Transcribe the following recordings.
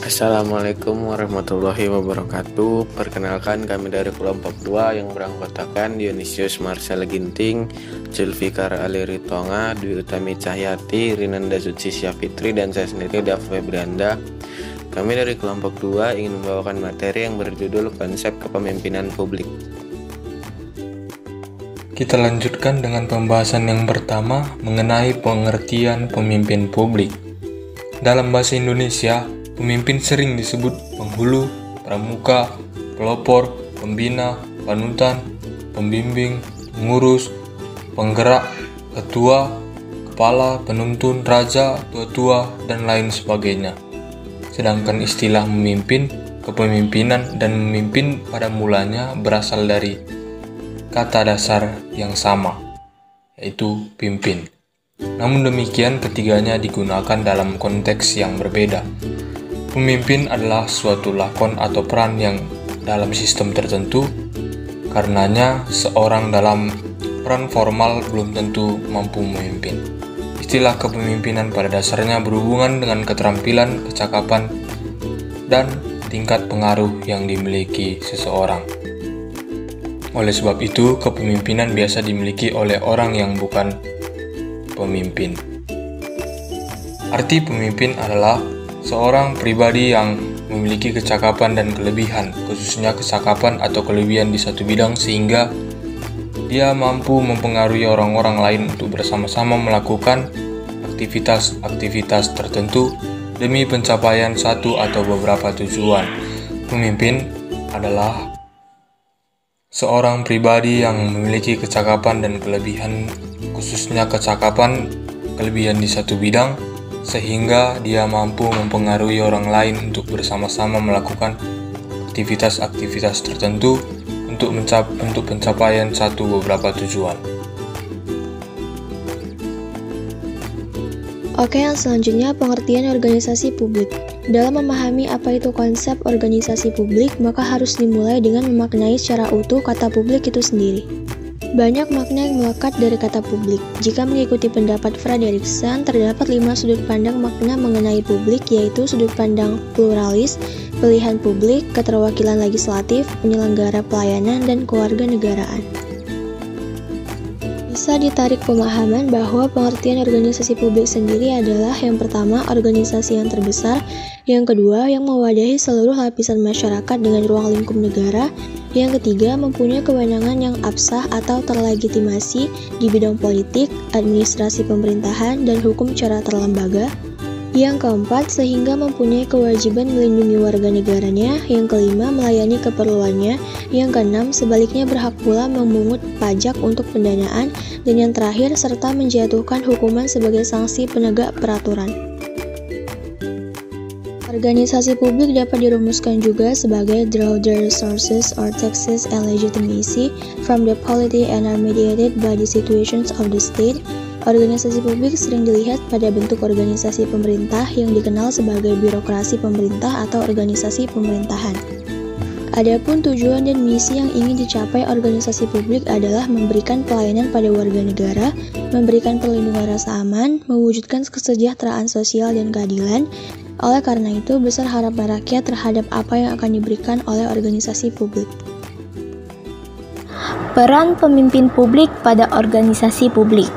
Assalamualaikum warahmatullahi wabarakatuh. Perkenalkan, kami dari kelompok 2 yang beranggotakan Dionysius Marcel Ginting, Zulfikar Ali Ritonga, Dwi Utami Cahyati, Rinanda Suci Syafitri, dan saya sendiri Dava Febrianda. Kami dari kelompok 2 ingin membawakan materi yang berjudul Konsep Kepemimpinan Publik. Kita lanjutkan dengan pembahasan yang pertama mengenai pengertian pemimpin publik. Dalam bahasa Indonesia, pemimpin sering disebut penghulu, pramuka, pelopor, pembina, panutan, pembimbing, pengurus, penggerak, ketua, kepala, penuntun, raja, tua-tua, dan lain sebagainya. Sedangkan istilah memimpin, kepemimpinan, dan memimpin pada mulanya berasal dari kata dasar yang sama, yaitu pimpin. Namun demikian, ketiganya digunakan dalam konteks yang berbeda. Pemimpin adalah suatu lakon atau peran yang dalam sistem tertentu, karenanya seorang dalam peran formal belum tentu mampu memimpin. Istilah kepemimpinan pada dasarnya berhubungan dengan keterampilan, kecakapan, dan tingkat pengaruh yang dimiliki seseorang. Oleh sebab itu, kepemimpinan biasa dimiliki oleh orang yang bukan pemimpin. Arti pemimpin adalah seorang pribadi yang memiliki kecakapan dan kelebihan, khususnya kecakapan atau kelebihan di satu bidang sehingga dia mampu mempengaruhi orang-orang lain untuk bersama-sama melakukan aktivitas-aktivitas tertentu demi pencapaian satu atau beberapa tujuan. Pemimpin adalah seorang pribadi yang memiliki kecakapan dan kelebihan, khususnya kecakapan kelebihan di satu bidang, sehingga dia mampu mempengaruhi orang lain untuk bersama-sama melakukan aktivitas-aktivitas tertentu untuk pencapaian satu beberapa tujuan. Oke, yang selanjutnya pengertian organisasi publik. Dalam memahami apa itu konsep organisasi publik, maka harus dimulai dengan memaknai secara utuh kata publik itu sendiri. Banyak makna yang melekat dari kata publik. Jika mengikuti pendapat Frederickson, terdapat 5 sudut pandang makna mengenai publik, yaitu sudut pandang pluralis, pilihan publik, keterwakilan legislatif, penyelenggara pelayanan, dan kewarganegaraan. Bisa ditarik pemahaman bahwa pengertian organisasi publik sendiri adalah yang pertama, organisasi yang terbesar, yang kedua, yang mewadahi seluruh lapisan masyarakat dengan ruang lingkup negara, yang ketiga, mempunyai kewenangan yang absah atau terlegitimasi di bidang politik, administrasi pemerintahan, dan hukum secara terlembaga, yang keempat, sehingga mempunyai kewajiban melindungi warga negaranya, yang kelima, melayani keperluannya, yang keenam, sebaliknya berhak pula memungut pajak untuk pendanaan, dan yang terakhir, serta menjatuhkan hukuman sebagai sanksi penegak peraturan. Organisasi publik dapat dirumuskan juga sebagai draw the resources or taxes and legitimacy from the polity and are mediated by the situations of the state. Organisasi publik sering dilihat pada bentuk organisasi pemerintah yang dikenal sebagai birokrasi pemerintah atau organisasi pemerintahan. Adapun tujuan dan misi yang ingin dicapai organisasi publik adalah memberikan pelayanan pada warga negara, memberikan perlindungan rasa aman, mewujudkan kesejahteraan sosial dan keadilan. Oleh karena itu, besar harapan rakyat terhadap apa yang akan diberikan oleh organisasi publik. Peran pemimpin publik pada organisasi publik.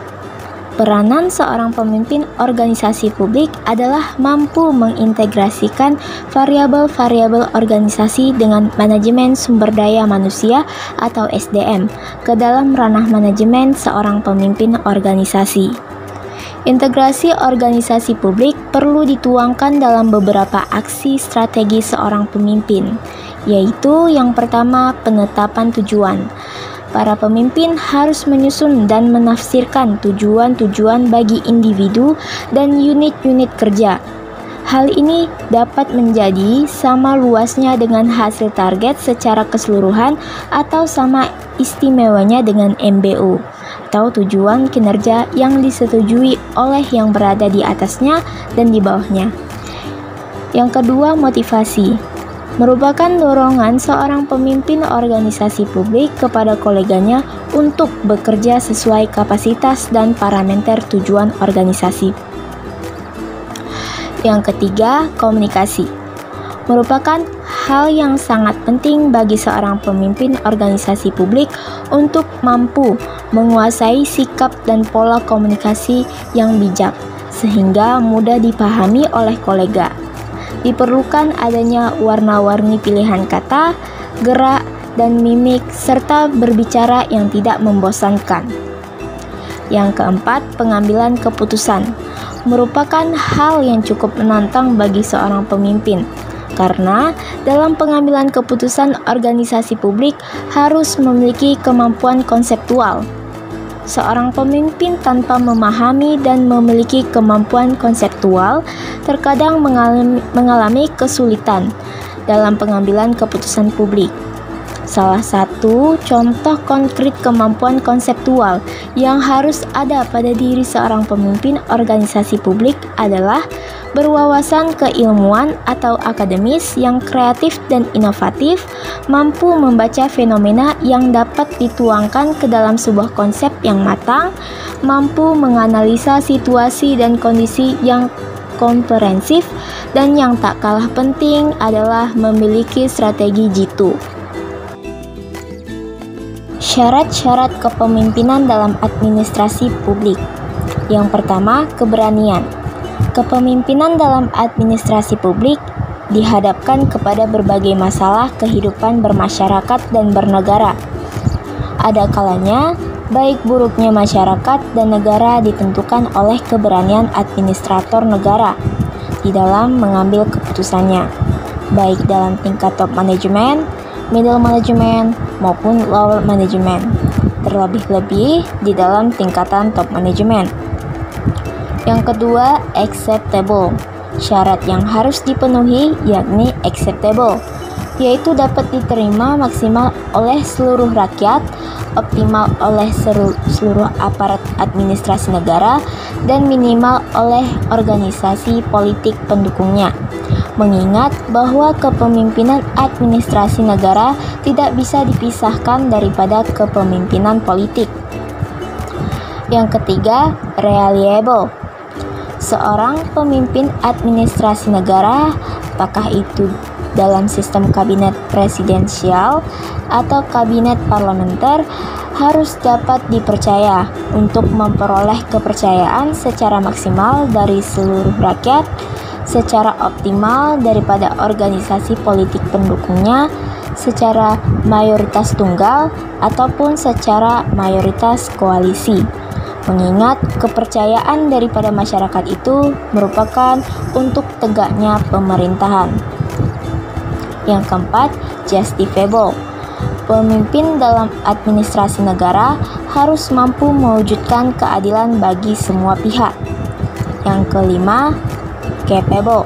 Peranan seorang pemimpin organisasi publik adalah mampu mengintegrasikan variabel-variabel organisasi dengan manajemen sumber daya manusia atau SDM ke dalam ranah manajemen seorang pemimpin organisasi. Integrasi organisasi publik perlu dituangkan dalam beberapa aksi strategi seorang pemimpin, yaitu yang pertama, penetapan tujuan. Para pemimpin harus menyusun dan menafsirkan tujuan-tujuan bagi individu dan unit-unit kerja. Hal ini dapat menjadi sama luasnya dengan hasil target secara keseluruhan atau sama istimewanya dengan MBO atau tujuan kinerja yang disetujui oleh yang berada di atasnya dan di bawahnya. Yang kedua, motivasi. Merupakan dorongan seorang pemimpin organisasi publik kepada koleganya untuk bekerja sesuai kapasitas dan parameter tujuan organisasi. Yang ketiga, komunikasi. merupakan hal yang sangat penting bagi seorang pemimpin organisasi publik untuk mampu menguasai sikap dan pola komunikasi yang bijak, sehingga mudah dipahami oleh kolega. Diperlukan adanya warna-warni pilihan kata, gerak, dan mimik, serta berbicara yang tidak membosankan. Yang keempat, pengambilan keputusan merupakan hal yang cukup menantang bagi seorang pemimpin, karena dalam pengambilan keputusan organisasi publik harus memiliki kemampuan konseptual. Seorang pemimpin tanpa memahami dan memiliki kemampuan konseptual terkadang mengalami kesulitan dalam pengambilan keputusan publik. Salah satu contoh konkret kemampuan konseptual yang harus ada pada diri seorang pemimpin organisasi publik adalah berwawasan keilmuan atau akademis yang kreatif dan inovatif, mampu membaca fenomena yang dapat dituangkan ke dalam sebuah konsep yang matang, mampu menganalisa situasi dan kondisi yang komprehensif, dan yang tak kalah penting adalah memiliki strategi jitu. Syarat-syarat kepemimpinan dalam administrasi publik. Yang pertama, keberanian. Kepemimpinan dalam administrasi publik dihadapkan kepada berbagai masalah kehidupan bermasyarakat dan bernegara. Ada kalanya, baik buruknya masyarakat dan negara ditentukan oleh keberanian administrator negara di dalam mengambil keputusannya, baik dalam tingkat top management, middle management, maupun lower management, terlebih-lebih di dalam tingkatan top management. Yang kedua, acceptable. Syarat yang harus dipenuhi yakni acceptable, yaitu dapat diterima maksimal oleh seluruh rakyat, optimal oleh seluruh aparat administrasi negara, dan minimal oleh organisasi politik pendukungnya. Mengingat bahwa kepemimpinan administrasi negara tidak bisa dipisahkan daripada kepemimpinan politik. Yang ketiga, reliable. Seorang pemimpin administrasi negara, apakah itu dalam sistem kabinet presidensial atau kabinet parlementer, harus dapat dipercaya untuk memperoleh kepercayaan secara maksimal dari seluruh rakyat, secara optimal daripada organisasi politik pendukungnya, secara mayoritas tunggal ataupun secara mayoritas koalisi. Mengingat kepercayaan daripada masyarakat itu merupakan untuk tegaknya pemerintahan. Yang keempat, justifiable. Pemimpin dalam administrasi negara harus mampu mewujudkan keadilan bagi semua pihak. Yang kelima, capable.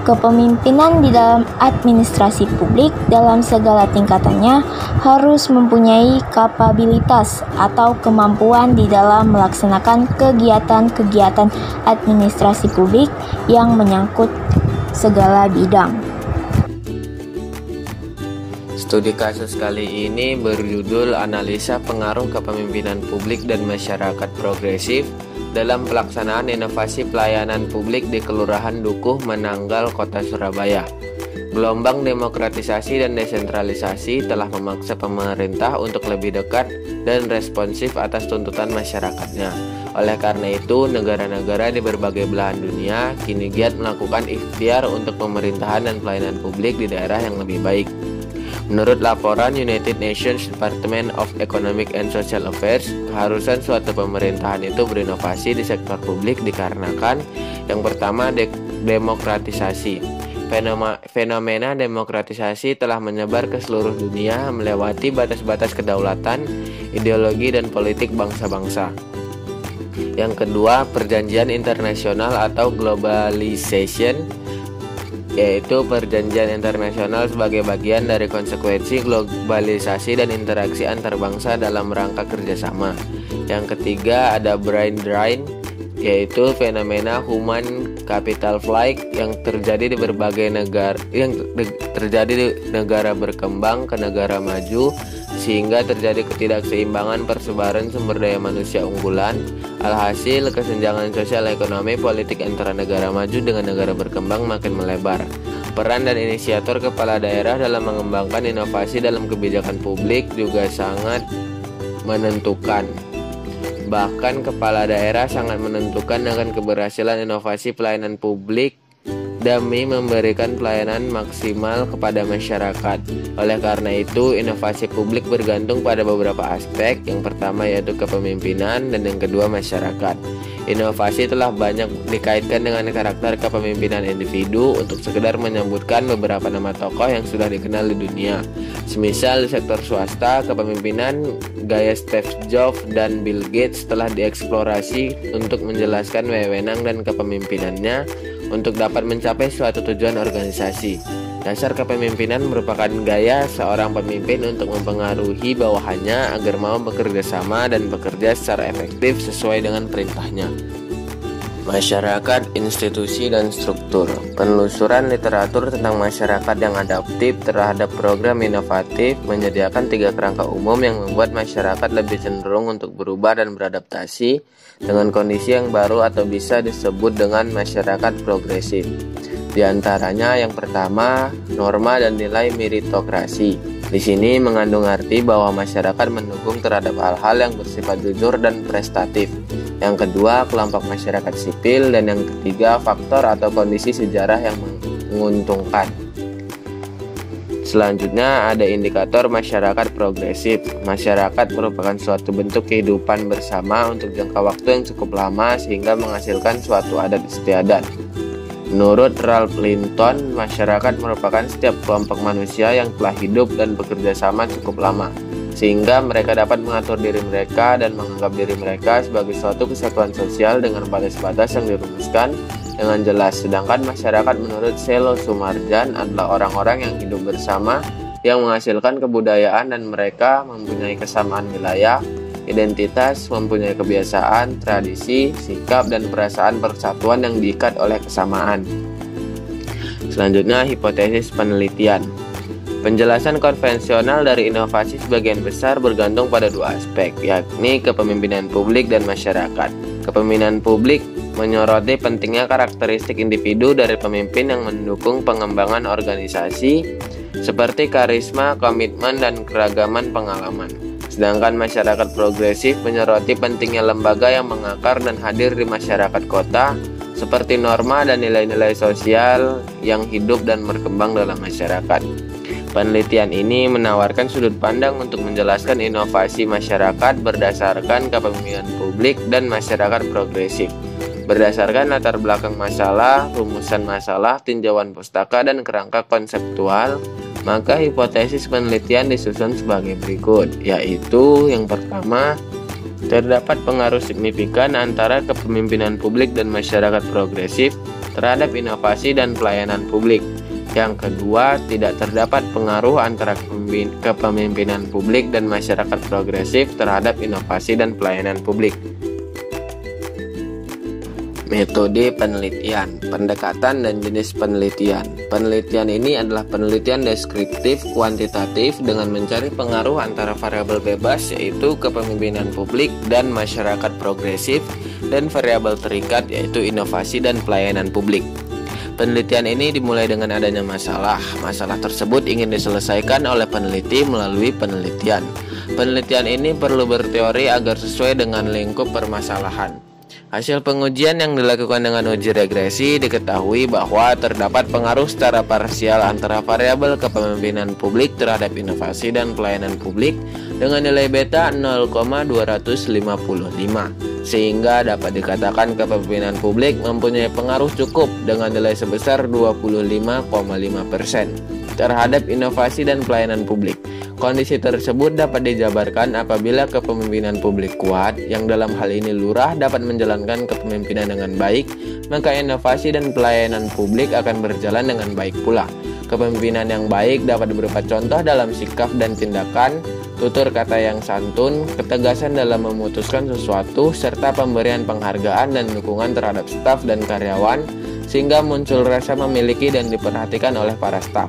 Kepemimpinan di dalam administrasi publik dalam segala tingkatannya harus mempunyai kapabilitas atau kemampuan di dalam melaksanakan kegiatan-kegiatan administrasi publik yang menyangkut segala bidang. Studi kasus kali ini berjudul Analisa Pengaruh Kepemimpinan Publik dan Masyarakat Progresif dalam pelaksanaan inovasi pelayanan publik di Kelurahan Dukuh, Menanggal, Kota Surabaya. Gelombang demokratisasi dan desentralisasi telah memaksa pemerintah untuk lebih dekat dan responsif atas tuntutan masyarakatnya. Oleh karena itu, negara-negara di berbagai belahan dunia kini giat melakukan ikhtiar untuk pemerintahan dan pelayanan publik di daerah yang lebih baik. Menurut laporan United Nations Department of Economic and Social Affairs, keharusan suatu pemerintahan itu berinovasi di sektor publik dikarenakan yang pertama, demokratisasi. Fenomena demokratisasi telah menyebar ke seluruh dunia melewati batas-batas kedaulatan, ideologi, dan politik bangsa-bangsa. Yang kedua, perjanjian internasional atau globalization, yaitu perjanjian internasional sebagai bagian dari konsekuensi globalisasi dan interaksi antar bangsa dalam rangka kerjasama. Yang ketiga ada brain drain, yaitu fenomena human capital flight yang terjadi di berbagai negara, terjadi di negara berkembang ke negara maju, sehingga terjadi ketidakseimbangan persebaran sumber daya manusia unggulan. Alhasil, kesenjangan sosial ekonomi politik antara negara maju dengan negara berkembang makin melebar. Peran dan inisiator kepala daerah dalam mengembangkan inovasi dalam kebijakan publik juga sangat menentukan. Bahkan kepala daerah sangat menentukan dengan keberhasilan inovasi pelayanan publik demi memberikan pelayanan maksimal kepada masyarakat. Oleh karena itu, inovasi publik bergantung pada beberapa aspek. Yang pertama yaitu kepemimpinan dan yang kedua masyarakat. Inovasi telah banyak dikaitkan dengan karakter kepemimpinan individu untuk sekedar menyebutkan beberapa nama tokoh yang sudah dikenal di dunia. Semisal di sektor swasta, kepemimpinan gaya Steve Jobs dan Bill Gates telah dieksplorasi untuk menjelaskan wewenang dan kepemimpinannya untuk dapat mencapai suatu tujuan organisasi. Dasar kepemimpinan merupakan gaya seorang pemimpin untuk mempengaruhi bawahannya agar mau bekerja sama dan bekerja secara efektif sesuai dengan perintahnya. Masyarakat, institusi, dan struktur. Penelusuran literatur tentang masyarakat yang adaptif terhadap program inovatif menyediakan 3 kerangka umum yang membuat masyarakat lebih cenderung untuk berubah dan beradaptasi dengan kondisi yang baru atau bisa disebut dengan masyarakat progresif. Di antaranya yang pertama, norma dan nilai meritokrasi. Di sini mengandung arti bahwa masyarakat mendukung terhadap hal-hal yang bersifat jujur dan prestatif. Yang kedua, kelompok masyarakat sipil, dan yang ketiga, faktor atau kondisi sejarah yang menguntungkan. Selanjutnya ada indikator masyarakat progresif. Masyarakat merupakan suatu bentuk kehidupan bersama untuk jangka waktu yang cukup lama sehingga menghasilkan suatu adat istiadat. Menurut Ralph Linton, masyarakat merupakan setiap kelompok manusia yang telah hidup dan bekerja sama cukup lama, sehingga mereka dapat mengatur diri mereka dan menganggap diri mereka sebagai suatu kesatuan sosial dengan batas-batas yang dirumuskan dengan jelas. Sedangkan masyarakat menurut Selo Sumarjan adalah orang-orang yang hidup bersama, yang menghasilkan kebudayaan dan mereka mempunyai kesamaan wilayah, identitas, mempunyai kebiasaan, tradisi, sikap, dan perasaan persatuan yang diikat oleh kesamaan. Selanjutnya, hipotesis penelitian. Penjelasan konvensional dari inovasi sebagian besar bergantung pada 2 aspek, yakni kepemimpinan publik dan masyarakat. Kepemimpinan publik menyoroti pentingnya karakteristik individu dari pemimpin yang mendukung pengembangan organisasi, seperti karisma, komitmen, dan keragaman pengalaman. Sedangkan masyarakat progresif menyoroti pentingnya lembaga yang mengakar dan hadir di masyarakat kota, seperti norma dan nilai-nilai sosial yang hidup dan berkembang dalam masyarakat. Penelitian ini menawarkan sudut pandang untuk menjelaskan inovasi masyarakat berdasarkan kepemimpinan publik dan masyarakat progresif. Berdasarkan latar belakang masalah, rumusan masalah, tinjauan pustaka, dan kerangka konseptual, maka hipotesis penelitian disusun sebagai berikut, yaitu yang pertama, terdapat pengaruh signifikan antara kepemimpinan publik dan masyarakat progresif terhadap inovasi dan pelayanan publik. Yang kedua, tidak terdapat pengaruh antara kepemimpinan publik dan masyarakat progresif terhadap inovasi dan pelayanan publik. Metode penelitian, pendekatan dan jenis penelitian. Penelitian ini adalah penelitian deskriptif kuantitatif dengan mencari pengaruh antara variabel bebas yaitu kepemimpinan publik dan masyarakat progresif dan variabel terikat yaitu inovasi dan pelayanan publik. Penelitian ini dimulai dengan adanya masalah. Masalah tersebut ingin diselesaikan oleh peneliti melalui penelitian. Penelitian ini perlu berteori agar sesuai dengan lingkup permasalahan. Hasil pengujian yang dilakukan dengan uji regresi diketahui bahwa terdapat pengaruh secara parsial antara variabel kepemimpinan publik terhadap inovasi dan pelayanan publik dengan nilai beta 0,255, sehingga dapat dikatakan kepemimpinan publik mempunyai pengaruh cukup dengan nilai sebesar 25,5% terhadap inovasi dan pelayanan publik. Kondisi tersebut dapat dijabarkan apabila kepemimpinan publik kuat, yang dalam hal ini lurah dapat menjalankan kepemimpinan dengan baik, maka inovasi dan pelayanan publik akan berjalan dengan baik pula. Kepemimpinan yang baik dapat berupa contoh dalam sikap dan tindakan, tutur kata yang santun, ketegasan dalam memutuskan sesuatu, serta pemberian penghargaan dan dukungan terhadap staf dan karyawan, sehingga muncul rasa memiliki dan diperhatikan oleh para staf.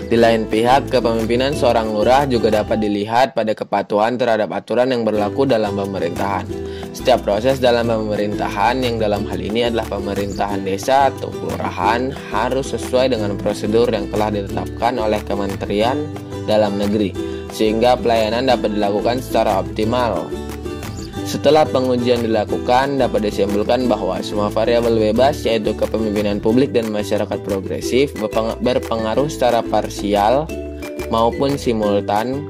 Di lain pihak, kepemimpinan seorang lurah juga dapat dilihat pada kepatuhan terhadap aturan yang berlaku dalam pemerintahan. Setiap proses dalam pemerintahan, yang dalam hal ini adalah pemerintahan desa atau kelurahan, harus sesuai dengan prosedur yang telah ditetapkan oleh Kementerian Dalam Negeri, sehingga pelayanan dapat dilakukan secara optimal. Setelah pengujian dilakukan, dapat disimpulkan bahwa semua variabel bebas, yaitu kepemimpinan publik dan masyarakat progresif, berpengaruh secara parsial maupun simultan.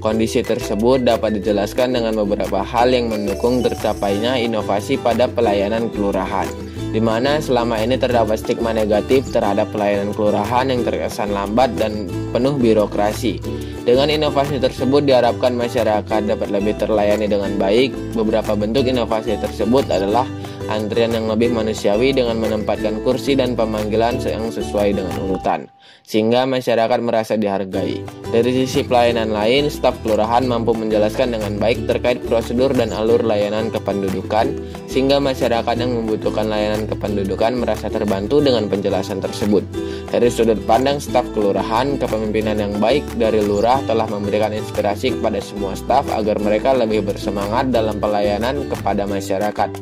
Kondisi tersebut dapat dijelaskan dengan beberapa hal yang mendukung tercapainya inovasi pada pelayanan kelurahan, di mana selama ini terdapat stigma negatif terhadap pelayanan kelurahan yang terkesan lambat dan penuh birokrasi. Dengan inovasi tersebut diharapkan masyarakat dapat lebih terlayani dengan baik. Beberapa bentuk inovasi tersebut adalah antrian yang lebih manusiawi dengan menempatkan kursi dan pemanggilan yang sesuai dengan urutan, sehingga masyarakat merasa dihargai. Dari sisi pelayanan lain, staf kelurahan mampu menjelaskan dengan baik terkait prosedur dan alur layanan kependudukan, sehingga masyarakat yang membutuhkan layanan kependudukan merasa terbantu dengan penjelasan tersebut. Dari sudut pandang staf kelurahan, kepemimpinan yang baik dari lurah telah memberikan inspirasi kepada semua staf agar mereka lebih bersemangat dalam pelayanan kepada masyarakat.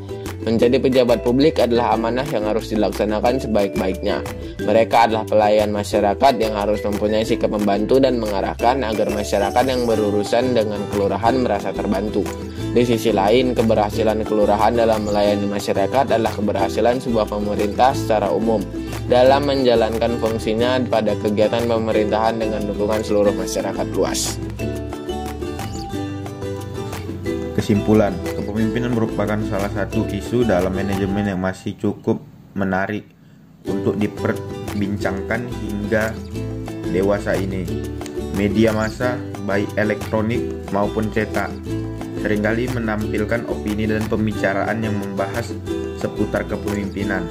Menjadi pejabat publik adalah amanah yang harus dilaksanakan sebaik-baiknya. Mereka adalah pelayan masyarakat yang harus mempunyai sikap membantu dan mengarahkan agar masyarakat yang berurusan dengan kelurahan merasa terbantu. Di sisi lain, keberhasilan kelurahan dalam melayani masyarakat adalah keberhasilan sebuah pemerintah secara umum dalam menjalankan fungsinya pada kegiatan pemerintahan dengan dukungan seluruh masyarakat luas. Kesimpulan, kepemimpinan merupakan salah satu isu dalam manajemen yang masih cukup menarik untuk diperbincangkan hingga dewasa ini. Media massa, baik elektronik maupun cetak, seringkali menampilkan opini dan pembicaraan yang membahas seputar kepemimpinan.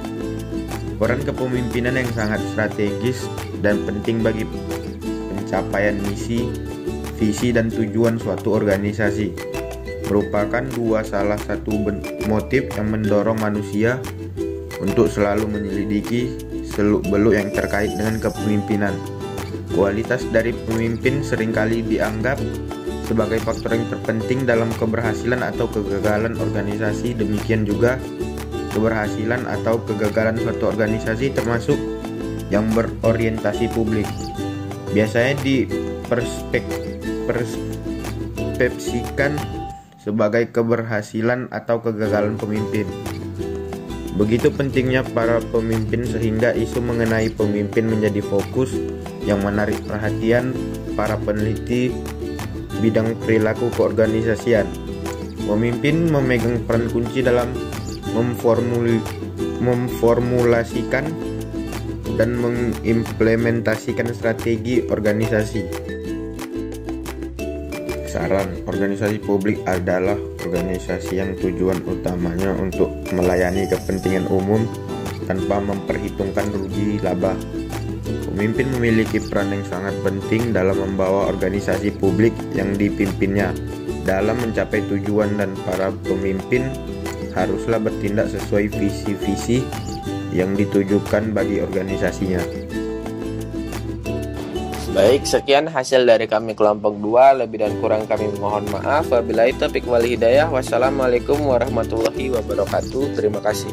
Peran kepemimpinan yang sangat strategis dan penting bagi pencapaian misi, visi, dan tujuan suatu organisasi merupakan salah satu motif yang mendorong manusia untuk selalu menyelidiki seluk-beluk yang terkait dengan kepemimpinan. Kualitas dari pemimpin seringkali dianggap sebagai faktor yang terpenting dalam keberhasilan atau kegagalan organisasi. Demikian juga keberhasilan atau kegagalan suatu organisasi termasuk yang berorientasi publik. Biasanya dipersepsikan sebagai keberhasilan atau kegagalan pemimpin. Begitu pentingnya para pemimpin sehingga isu mengenai pemimpin menjadi fokus yang menarik perhatian para peneliti bidang perilaku keorganisasian. Pemimpin memegang peran kunci dalam memformulasikan dan mengimplementasikan strategi organisasi. Saran, organisasi publik adalah organisasi yang tujuan utamanya untuk melayani kepentingan umum tanpa memperhitungkan rugi laba. Pemimpin memiliki peran yang sangat penting dalam membawa organisasi publik yang dipimpinnya dalam mencapai tujuan, dan para pemimpin haruslah bertindak sesuai visi-visi yang ditujukan bagi organisasinya. Baik, sekian hasil dari kami kelompok 2. Lebih dan kurang kami mohon maaf. Wabillahi taufiq wal hidayah. Wassalamualaikum warahmatullahi wabarakatuh. Terima kasih.